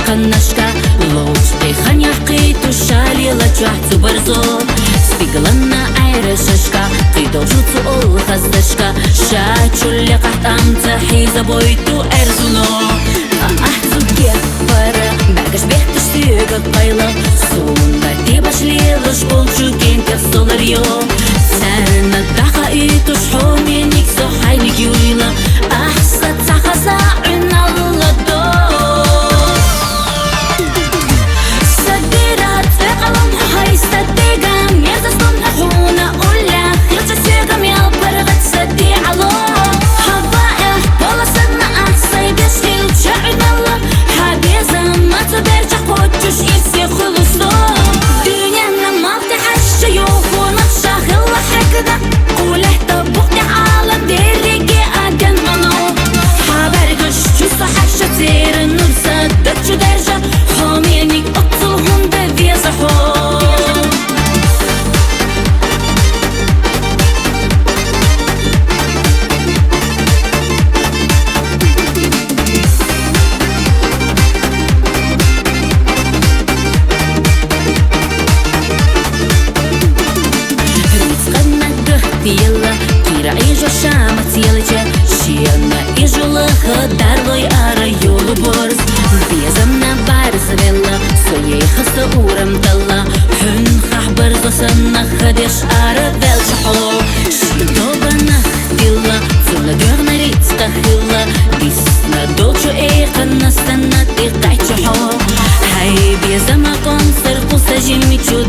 канашка лоч эханя қиту шалила чахту барзо спиглана айра шашка қидо жуцу ол хаздашка шачулля қахтамца хиза бойту эрзуно ахзу кеппара бәгаш бехтіш сүйгіт қайла суында тибашлилыш болчу кентер солар йо сәні тақа үйтуш хоменик сохайник юйла ахсат сахаса үналла до садират феқалам хайстатига мезастон хуна улля хилча сюгам ял паргат сади ало хаваэх поласадна ахсай бешхил ча'нала хабеза мацу берча хочуш ирси хулусто дюняна малти хашча юхунат шахилла хекда قوله طبقني على ديريكي أجن منو حبرقش شو صحشة تير النور سدت شو درجة حامينيك أطلهم بذي صحو يلا كيرا إيجو شامت يلجا شيانا إيجو لخا دارلوي آرا يولو بورس بيزمنا بارس فيلا سويي خستا أورم دلا حن خحبر غسنا خدش آرا ذل شحو شيطوبا نختيلا زولا دوغنا ريت تخيلا بيسنا دوچو إيقا نستنا تيقاي شحو هاي بيزما كونسر قوسا جيمي چو